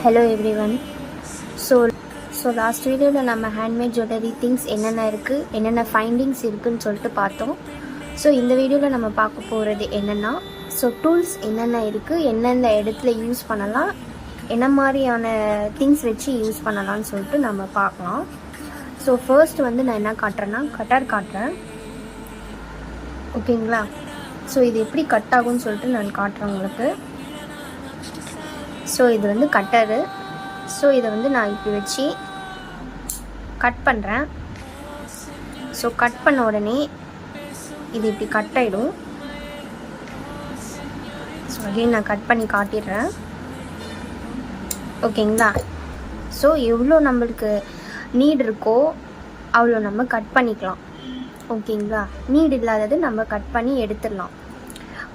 Hello everyone. So last video நம்ம handmade jewelry things என்னென்ன இருக்குது என்னென்ன ஃபைண்டிங்ஸ் இருக்குன்னு சொல்லிட்டு பார்த்தோம். ஸோ இந்த வீடியோவில் நம்ம பார்க்க போகிறது என்னென்னா டூல்ஸ் என்னென்ன இருக்குது, எந்தெந்த இடத்துல யூஸ் பண்ணலாம், என்ன மாதிரியான திங்ஸ் வச்சு யூஸ் பண்ணலாம்னு சொல்லிட்டு நம்ம பார்க்கலாம். ஸோ ஃபர்ஸ்ட் நான் என்ன காட்டுறேன்னா கட்டர் காட்டுறேன், ஓகேங்களா. ஸோ இது எப்படி கட் ஆகும்னு சொல்லிட்டு நான் காட்டுறேன் உங்களுக்கு. ஸோ இது கட்டரு. ஸோ இதை நான் இப்படி வச்சு கட் பண்ணுறேன். ஸோ கட் பண்ண உடனே இது இப்படி கட் ஆகிடும். ஸோ அகைன் நான் கட் பண்ணி காட்டிடுறேன், ஓகேங்களா. ஸோ எவ்வளோ நம்மளுக்கு நீட் இருக்கோ அவ்வளோ நம்ம கட் பண்ணிக்கலாம், ஓகேங்களா. நீட் இல்லாதது நம்ம கட் பண்ணி எடுத்துடலாம்,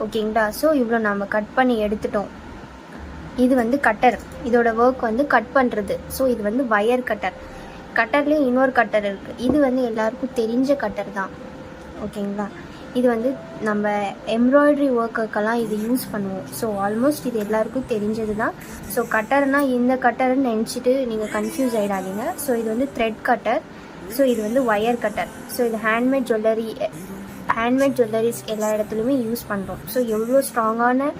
ஓகேங்களா. ஸோ இவ்வளோ நம்ம கட் பண்ணி எடுத்துட்டோம். இது கட்டர், இதோட ஒர்க் கட் பண்ணுறது. ஸோ இது வயர் கட்டர். கட்டர்லேயும் இன்னொரு கட்டர் இருக்குது. இது எல்லாருக்கும் தெரிஞ்ச கட்டர் தான், ஓகேங்களா. இது நம்ம எம்ப்ராய்டரி ஒர்க்குக்கெல்லாம் இது யூஸ் பண்ணுவோம். ஸோ ஆல்மோஸ்ட் இது எல்லாருக்கும் தெரிஞ்சது தான். ஸோ கட்டர்னால் இந்த கட்டர்னு நினச்சிட்டு நீங்கள் கன்ஃபியூஸ் ஆகிடாதீங்க. ஸோ இது த்ரெட் கட்டர். ஸோ இது ஒயர் கட்டர். ஸோ இது ஹேண்ட்மேட் ஜுவல்லரிஸ் எல்லா இடத்துலையுமே யூஸ் பண்ணுறோம். ஸோ எவ்வளோ ஸ்ட்ராங்கான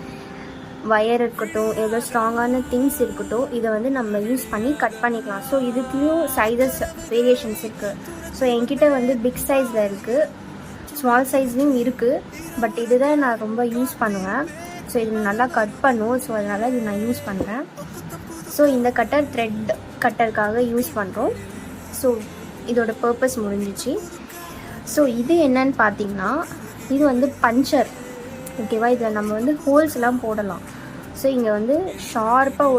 வயர் இருக்கட்டும், எவ்வளோ ஸ்ட்ராங்கான திங்ஸ் இருக்கட்டும், இதை நம்ம யூஸ் பண்ணி கட் பண்ணிக்கலாம். ஸோ இதுக்குலேயும் சைஸஸ் வேரியேஷன்ஸ் இருக்குது. ஸோ என்கிட்ட பிக் சைஸில் இருக்குது, ஸ்மால் சைஸ்லேயும் இருக்குது. பட் இதுதான் நான் ரொம்ப யூஸ் பண்ணுவேன். ஸோ இது நல்லா கட் பண்ணும். ஸோ அதனால் இது நான் யூஸ் பண்ணுறேன். ஸோ இந்த கட்டர் த்ரெட் கட்டருக்காக யூஸ் பண்ணுறோம். ஸோ இதோட பர்பஸ் முடிஞ்சிச்சு. ஸோ இது என்னன்னு பார்த்தீங்கன்னா இது பஞ்சர், ஓகேவா. இதில் நம்ம ஹோல்ஸ்லாம் போடலாம். ஸோ இங்கே ஷார்ப்பாக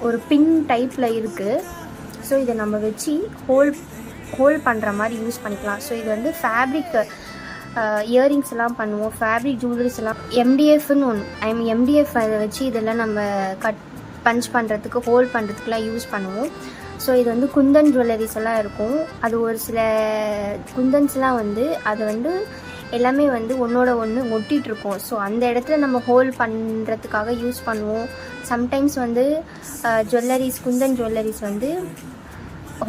ஒரு பின் டைப்பில் இருக்குது. ஸோ இதை நம்ம வச்சு ஹோல் பண்ணுற மாதிரி யூஸ் பண்ணிக்கலாம். ஸோ இது ஃபேப்ரிக் இயரிங்ஸ் எல்லாம் பண்ணுவோம், ஃபேப்ரிக் ஜுவல்லரிஸ் எல்லாம் எம்டிஎஃப்னு ஒன்று எம்டிஎஃப் அதை வச்சு இதெல்லாம் நம்ம பஞ்ச் பண்ணுறதுக்கு ஹோல் பண்ணுறதுக்குலாம் யூஸ் பண்ணுவோம். ஸோ இது குந்தன் ஜுவல்லரிஸ் எல்லாம் இருக்கும். அது ஒரு சில குந்தன்ஸ்லாம் அது எல்லாமே ஒன்றோட ஒன்று ஒட்டிகிட்ருக்கோம். ஸோ அந்த இடத்துல நம்ம ஹோல் பண்ணுறதுக்காக யூஸ் பண்ணுவோம். Sometimes jewelleries Kundan jewelleries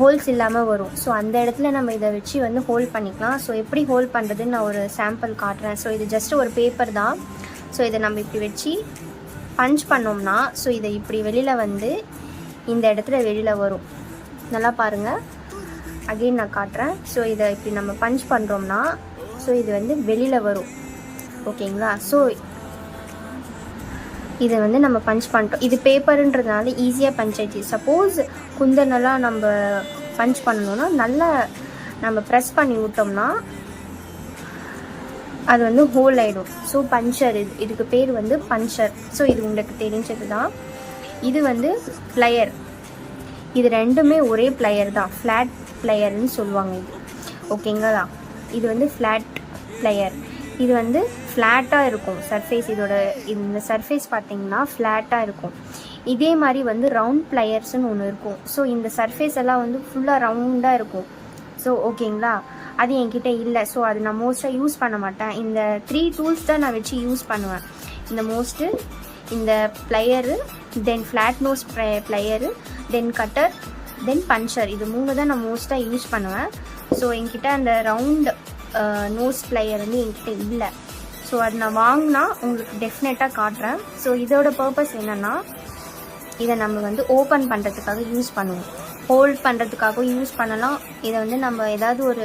holes இல்லாமல் வரும். ஸோ அந்த இடத்துல நம்ம இதை வச்சு ஹோல் பண்ணிக்கலாம். ஸோ எப்படி ஹோல் பண்ணுறதுன்னு நான் ஒரு சாம்பிள் காட்டுறேன். ஸோ இது ஜஸ்ட் ஒரு பேப்பர் தான். ஸோ இதை நம்ம இப்படி வச்சு பஞ்ச் பண்ணோம்னா ஸோ இதை இப்படி வெளியில் இந்த இடத்துல வெளியில் வரும். நல்லா பாருங்கள், அகெயின் நான் காட்டுறேன். ஸோ இதை இப்படி நம்ம பஞ்ச் பண்ணுறோம்னா ஸோ இது வெளியில் வரும், ஓகேங்களா. ஸோ இதை நம்ம பஞ்ச் பண்ணிட்டோம். இது பேப்பருன்றதுனால ஈஸியாக பஞ்ச் ஆயிடுச்சு. சப்போஸ் குந்தனெல்லாம் நம்ம பஞ்ச் பண்ணணுன்னா நல்லா நம்ம ப்ரெஸ் பண்ணி விட்டோம்னா அது ஹோல் ஆகிடும். ஸோ பஞ்சர், இதுக்கு பேர் பஞ்சர். ஸோ இது உங்களுக்கு தெரிஞ்சது தான். இது ப்ளையர். இது ரெண்டுமே ஒரே ப்ளையர் தான், ஃப்ளாட் ப்ளையர்னு சொல்லுவாங்க இது, ஓகேங்களா. இது ஃப்ளாட் ப்ளையர். இது ஃப்ளாட்டாக இருக்கும் சர்ஃபேஸ். இந்த சர்ஃபேஸ் பார்த்திங்கன்னா ஃப்ளாட்டாக இருக்கும். இதே மாதிரி ரவுண்ட் ப்ளையர்ஸ்னு ஒன்று இருக்கும். ஸோ இந்த சர்ஃபேஸ் எல்லாம் ஃபுல்லாக ரவுண்டாக இருக்கும். ஸோ ஓகேங்களா, அது என்கிட்ட இல்லை. ஸோ அது நான் மோஸ்ட்டாக யூஸ் பண்ண மாட்டேன். இந்த 3 டூல்ஸ் தான் நான் வச்சு யூஸ் பண்ணுவேன். இந்த ப்ளையரு, தென் ஃப்ளாட் நோஸ் ப்ளையரு, தென் கட்டர், தென் பஞ்சர். இது 3 தான் நான் மோஸ்ட்டாக யூஸ் பண்ணுவேன். ஸோ என்கிட்ட அந்த ரவுண்ட் நோஸ் ப்ளையர் என்கிட்ட இல்லை. ஸோ அது நான் வாங்கினா உங்களுக்கு டெஃபினட்டாக காட்டுறேன். ஸோ இதோட பர்பஸ் என்னென்னா இதை நம்ம ஓப்பன் பண்ணுறதுக்காக யூஸ் பண்ணுவோம், ஹோல்ட் பண்ணுறதுக்காகவும் யூஸ் பண்ணலாம். இதை நம்ம ஏதாவது ஒரு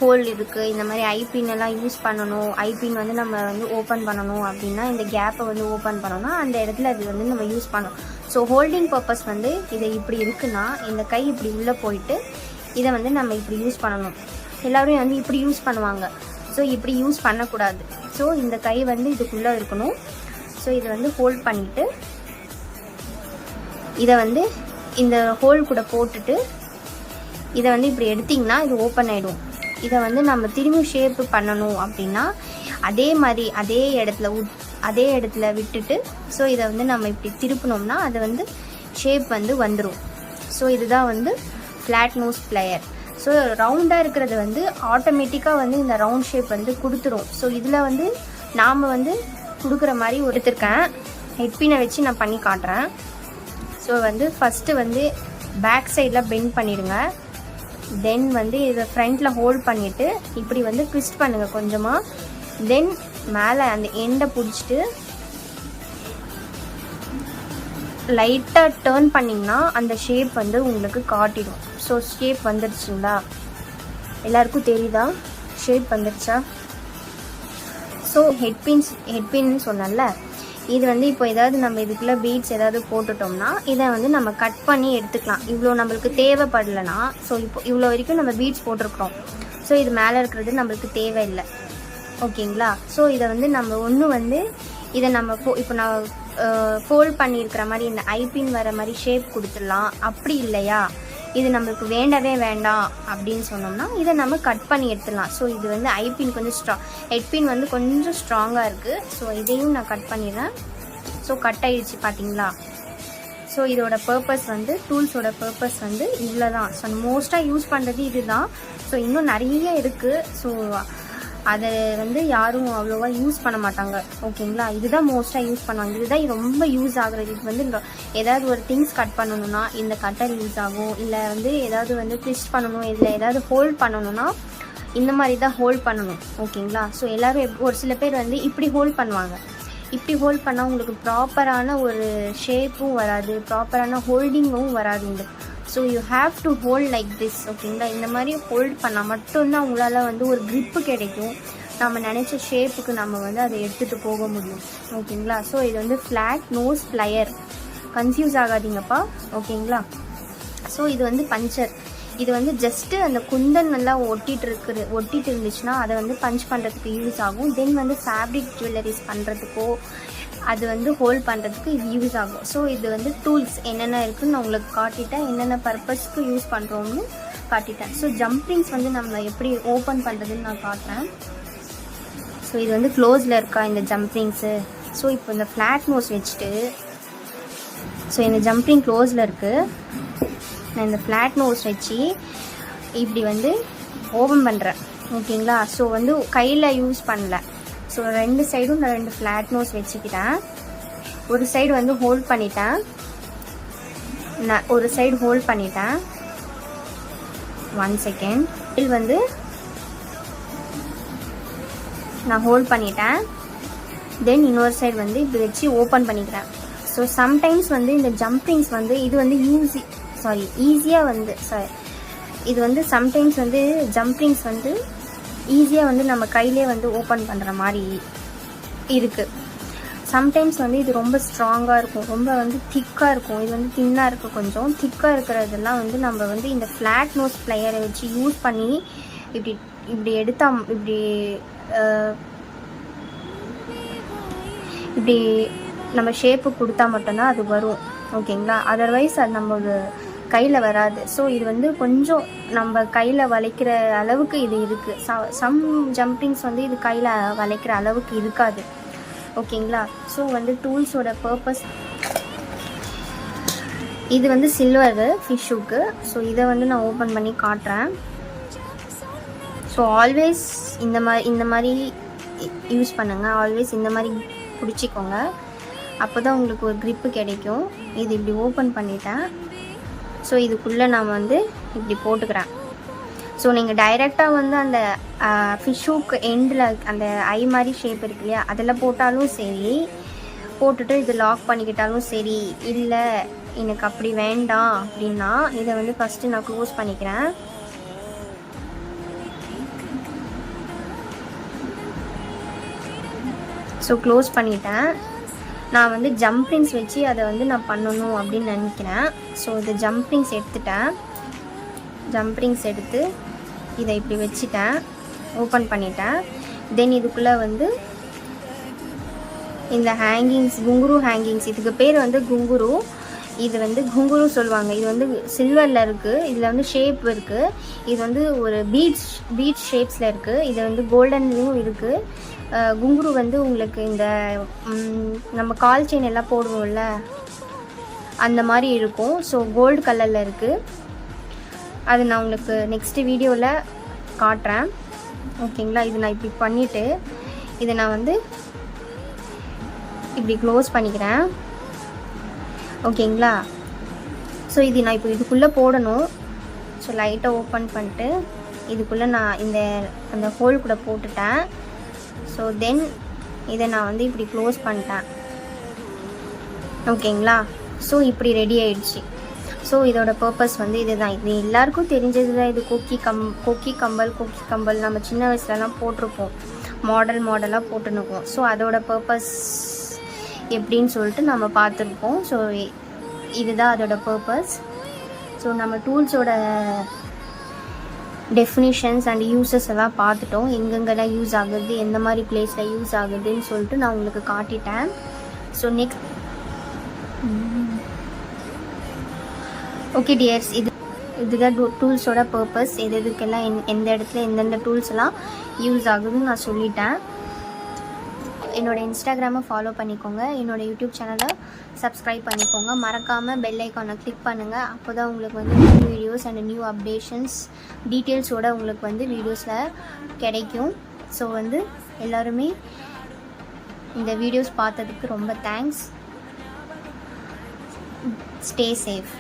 ஹோல் இருக்குது, இந்த மாதிரி ஐபின் எல்லாம் யூஸ் பண்ணணும், ஐபின் நம்ம ஓப்பன் பண்ணணும் அப்படின்னா இந்த கேப்பை ஓப்பன் பண்ணோன்னா அந்த இடத்துல அது நம்ம யூஸ் பண்ணணும். ஸோ ஹோல்டிங் பர்பஸ் இதை இப்படி இருக்குன்னா இந்த கை இப்படி உள்ளே போயிட்டு இதை நம்ம இப்படி யூஸ் பண்ணணும். எல்லோரும் இப்படி யூஸ் பண்ணுவாங்க. ஸோ இப்படி யூஸ் பண்ணக்கூடாது. ஸோ இந்த கை இதுக்குள்ளே இருக்கணும். ஸோ இதை ஹோல்ட் பண்ணிவிட்டு இதை இந்த ஹோல் கூட போட்டுட்டு இதை இப்படி எடுத்திங்கன்னா இது ஓப்பன் ஆகிடும். இதை நம்ம திரும்பி ஷேப்பு பண்ணணும் அப்படின்னா அதே மாதிரி அதே இடத்துல விட்டுட்டு ஸோ இதை நம்ம இப்படி திருப்பினோம்னா அது ஷேப் வந்துடும். ஸோ இதுதான் ஃப்ளாட் நோஸ் ப்ளையர். ஸோ ரவுண்டாக இருக்கிறது ஆட்டோமேட்டிக்காக இந்த ரவுண்ட் ஷேப் கொடுத்துரும். ஸோ இதில் நாம் கொடுக்குற மாதிரி எடுத்திருக்கேன். ஹெட்பினை வச்சு நான் பண்ணி காட்டுறேன். ஸோ வந்து ஃபஸ்ட்டு வந்து பேக் சைடில் பெண்ட் பண்ணிடுங்க. தென் வந்து இதை ஃப்ரண்ட்டில் ஹோல்ட் பண்ணிவிட்டு இப்படி வந்து ட்விஸ்ட் பண்ணுங்கள் கொஞ்சமாக. தென் மேலே அந்த எண்டை பிடிச்சிட்டு லைட்டாக டேர்ன் பண்ணிங்கன்னா அந்த ஷேப் வந்து உங்களுக்கு காட்டிடும். ஸோ ஷேப் வந்துடுச்சுங்களா? எல்லாருக்கும் தெரியுதா ஷேப் வந்துடுச்சா? ஸோ ஹெட்பின்னு சொன்னல, இது வந்து இப்போ ஏதாவது நம்ம இதுக்குள்ளே பீட்ஸ் ஏதாவது போட்டுட்டோம்னா இதை வந்து நம்ம கட் பண்ணி எடுத்துக்கலாம். இவ்வளோ நம்மளுக்கு தேவைப்படலைன்னா, ஸோ இப்போ இவ்வளோ வரைக்கும் நம்ம பீட்ஸ் போட்டிருக்கிறோம். ஸோ இது மேலே இருக்கிறது நம்மளுக்கு தேவையில்லை. ஓகேங்களா? ஸோ இதை வந்து நம்ம ஒன்று வந்து இதை நம்ம இப்போ நான் ஃபோல்ட் பண்ணியிருக்கிற மாதிரி இந்த ஐபின் வர மாதிரி ஷேப் கொடுத்துடலாம். அப்படி இல்லையா, இது நம்மளுக்கு வேண்டவே வேண்டாம் அப்படின்னு சொன்னோம்னா இதை நம்ம கட் பண்ணி எடுத்துடலாம். ஸோ இது வந்து ஐபின் கொஞ்சம் ஹெட்பின் வந்து கொஞ்சம் ஸ்ட்ராங்காக இருக்குது. ஸோ இதையும் நான் கட் பண்ணிடுறேன். ஸோ கட் ஆகிடுச்சு பார்த்தீங்களா? ஸோ இதோட பர்பஸ் வந்து டூல்ஸோட பர்பஸ் வந்து இவ்வளோ தான். ஸோ மோஸ்ட்டாக யூஸ் பண்ணுறது இது தான். ஸோ இன்னும் நிறைய இருக்குது. ஸோ அதை வந்து யாரும் அவ்வளோவா யூஸ் பண்ண மாட்டாங்க. ஓகேங்களா? இதுதான் மோஸ்ட்டாக யூஸ் பண்ணுவாங்க. இதுதான் ரொம்ப யூஸ் ஆகுறது. இது வந்து ஏதாவது ஒரு திங்ஸ் கட் பண்ணணும்னா இந்த கட்டர் யூஸ் ஆகும். இல்லை வந்து ஏதாவது வந்து ட்விஸ்ட் பண்ணணும், இதில் ஏதாவது ஹோல்ட் பண்ணணும்னா இந்த மாதிரி தான் ஹோல்ட் பண்ணணும். ஓகேங்களா? ஸோ எல்லோரும் ஒரு சில பேர் வந்து இப்படி ஹோல்ட் பண்ணுவாங்க. இப்படி ஹோல்ட் பண்ணால் உங்களுக்கு ப்ராப்பரான ஒரு ஷேப்பும் வராது, ப்ராப்பரான ஹோல்டிங்கும் வராது உங்களுக்கு. So you have to hold like this. ஓகேங்களா? இந்த மாதிரி ஹோல்ட் பண்ணால் மட்டும்தான் உங்களால் வந்து ஒரு க்ரிப்பு கிடைக்கும். நம்ம நினச்ச ஷேப்புக்கு நம்ம வந்து அதை எடுத்துகிட்டு போக முடியும். ஓகேங்களா? ஸோ இது வந்து ஃப்ளாட் நோஸ் ப்ளையர். கன்ஃபியூஸ் ஆகாதீங்கப்பா. ஓகேங்களா? ஸோ இது வந்து பஞ்சர். இது வந்து ஜஸ்ட்டு அந்த குந்தன் நல்லா ஒட்டிட்டு இருந்துச்சுன்னா அதை வந்து பஞ்ச் பண்ணுறதுக்கு யூஸ் ஆகும். தென் வந்து ஃபேப்ரிக் ஜுவல்லரிஸ் பண்ணுறதுக்கோ அது வந்து ஹோல்ட் பண்ணுறதுக்கு இது யூஸ் ஆகும். ஸோ இது வந்து டூல்ஸ் என்னென்ன இருக்குதுன்னு நான் உங்களுக்கு காட்டிட்டேன். என்னென்ன பர்பஸ்க்கு யூஸ் பண்ணுறோம்னு காட்டிட்டேன். ஸோ ஜம்ப்ரிங்ஸ் வந்து நம்ம எப்படி ஓப்பன் பண்ணுறதுன்னு நான் காட்டுறேன். ஸோ இது வந்து க்ளோஸில் இருக்கா இந்த ஜம்ப்ரிங்ஸு. ஸோ இப்போ இந்த ஃப்ளாட் நோஸ் வச்சுட்டு, ஸோ இந்த ஜம்ப்ரிங் க்ளோஸில் இருக்குது. நான் இந்த ஃப்ளாட் நோஸ் வச்சு இப்படி வந்து ஓப்பன் பண்ணுறேன். ஓகேங்களா? ஸோ வந்து கையில் யூஸ் பண்ணல. ஸோ ரெண்டு சைடும் நான் ரெண்டு ஃப்ளாட் நோஸ் வச்சுக்கிட்டேன். ஒரு சைடு வந்து ஹோல்ட் பண்ணிட்டேன். ஒரு சைடு ஹோல்ட் பண்ணிட்டேன். 1 செகண்ட். இது வந்து நான் ஹோல்ட் பண்ணிட்டேன். தென் இன்னொரு சைடு வந்து இப்படி வச்சு ஓப்பன் பண்ணிக்கிறேன். ஸோ சம்டைம்ஸ் வந்து இந்த ஜம்ப்ரிங்ஸ் வந்து இது வந்து ஈஸியாக வந்து இது வந்து சம்டைம்ஸ் வந்து ஜம்ப்ரிங்ஸ் வந்து ஈஸியாக வந்து நம்ம கையிலே வந்து ஓப்பன் பண்ணுற மாதிரி இருக்குது. சம்டைம்ஸ் வந்து இது ரொம்ப ஸ்ட்ராங்காக இருக்கும், ரொம்ப வந்து திக்காக இருக்கும். இது வந்து தின்னாக இருக்குது. கொஞ்சம் திக்காக இருக்கிறதெல்லாம் வந்து நம்ம வந்து இந்த ஃப்ளாட் நோஸ் ப்ளையரை வச்சு யூஸ் பண்ணி இப்படி எடுத்தால் இப்படி நம்ம ஷேப்பு கொடுத்தா மட்டும்தான் அது வரும். ஓகேங்களா? அதர்வைஸ் அது நம்ம கையில் வராது. ஸோ இது வந்து கொஞ்சம் நம்ம கையில் வளைக்கிற அளவுக்கு இது இருக்குது. சம் ஜம்ப்ரிங்ஸ் வந்து இது கையில் வளைக்கிற அளவுக்கு இருக்காது. ஓகேங்களா? ஸோ வந்து டூல்ஸோட பர்பஸ் இது வந்து சில்வரு ஃபிஷ்ஷுக்கு. ஸோ இதை வந்து நான் ஓப்பன் பண்ணி காட்டுறேன். ஸோ ஆல்வேஸ் இந்த மாதிரி யூஸ் பண்ணுங்கள். ஆல்வேஸ் இந்த மாதிரி பிடிச்சிக்கோங்க. அப்போ தான் உங்களுக்கு ஒரு க்ரிப்பு கிடைக்கும். இது இப்படி ஓப்பன் பண்ணிட்டேன். ஸோ இதுக்குள்ளே நான் வந்து இப்படி போட்டுக்கிறேன். ஸோ நீங்கள் டைரெக்டாக வந்து அந்த ஃபிஷ்ஷுக்கு எண்டில் அந்த ஐ மாதிரி ஷேப் இருக்கு இல்லையா, அதில் போட்டாலும் சரி, போட்டுட்டு இது லாக் பண்ணிக்கிட்டாலும் சரி. இல்லை எனக்கு அப்படி வேண்டாம் அப்படின்னா இதை வந்து ஃபஸ்ட்டு நான் க்ளோஸ் பண்ணிக்கிறேன். ஸோ க்ளோஸ் பண்ணிட்டேன். நான் வந்து ஜம்ப்ரிங்ஸ் வச்சு அதை வந்து நான் பண்ணணும் அப்படின்னு நினைக்கிறேன். ஸோ இது ஜம்ப்ரிங்ஸ் எடுத்துட்டேன். ஜம்ப்ரிங்ஸ் எடுத்து இதை இப்படி வச்சுட்டேன், ஓப்பன் பண்ணிட்டேன். தென் இதுக்குள்ளே வந்து இந்த ஹேங்கிங்ஸ், குங்குரு ஹேங்கிங்ஸ், இதுக்கு பேர் வந்து குங்குரு. இது வந்து குங்குரு சொல்லுவாங்க. இது வந்து சில்வரில் இருக்குது. இதில் வந்து ஷேப் இருக்குது. இது வந்து ஒரு பீட்ஸ் ஷேப்ஸில் இருக்குது. இது வந்து கோல்டன்லேயும் இருக்குது. குங்குரு வந்து உங்களுக்கு இந்த நம்ம கால் செயின் எல்லாம் போடுவோம்ல அந்த மாதிரி இருக்கும். ஸோ கோல்டு கலரில் இருக்குது. அது நான் உங்களுக்கு நெக்ஸ்ட்டு வீடியோவில் காட்டுறேன். ஓகேங்களா? இது நான் இப்படி பண்ணிவிட்டு இதை நான் வந்து இப்படி க்ளோஸ் பண்ணிக்கிறேன். ஓகேங்களா? ஸோ இது நான் இப்போ இதுக்குள்ளே போடணும். ஸோ லைட்டாக ஓப்பன் பண்ணிட்டு இதுக்குள்ளே நான் அந்த ஹோல் கூட போட்டுட்டேன். ஸோ தென் இதை நான் வந்து இப்படி க்ளோஸ் பண்ணிட்டேன். ஓகேங்களா? ஸோ இப்படி ரெடி ஆயிடுச்சு. ஸோ இதோட பர்பஸ் வந்து இதுதான். இது எல்லாருக்கும் தெரிஞ்சது தான். இது கொக்கி கம்பல் நம்ம சின்ன வயசுலலாம் போட்டிருப்போம், மாடலாக போட்டுனுப்போம். ஸோ அதோட பர்பஸ் எப்படின்னு சொல்லிட்டு நம்ம பார்த்துருப்போம். ஸோ இதுதான் அதோட பர்பஸ். ஸோ நம்ம டூல்ஸோட டெஃபினிஷன்ஸ் அண்ட் யூசஸ் எல்லாம் பார்த்துட்டோம். எங்கெங்கெல்லாம் யூஸ் ஆகுது, எந்த மாதிரி பிளேஸில் யூஸ் ஆகுதுன்னு சொல்லிட்டு நான் உங்களுக்கு காட்டிட்டேன். ஸோ நெக்ஸ்ட் ஓகே டியர்ஸ், இதுதான் டூல்ஸோட பர்பஸ். எதுக்கெல்லாம் எந்த இடத்துல எந்தெந்த டூல்ஸ் எல்லாம் யூஸ் ஆகுதுன்னு நான் சொல்லிட்டேன். என்னோடய இன்ஸ்டாகிராமை ஃபாலோ பண்ணிக்கோங்க, என்னோடய யூடியூப் சேனலை சப்ஸ்கிரைப் பண்ணிக்கோங்க, மறக்காமல் பெல் ஐக்கானை கிளிக் பண்ணுங்கள். அப்போ தான் உங்களுக்கு வந்து new videos and new updations டீட்டெயில்ஸோடு உங்களுக்கு வந்து வீடியோஸில் கிடைக்கும். ஸோ வந்து எல்லோருமே இந்த வீடியோஸ் பார்த்ததுக்கு ரொம்ப தேங்க்ஸ். Stay safe.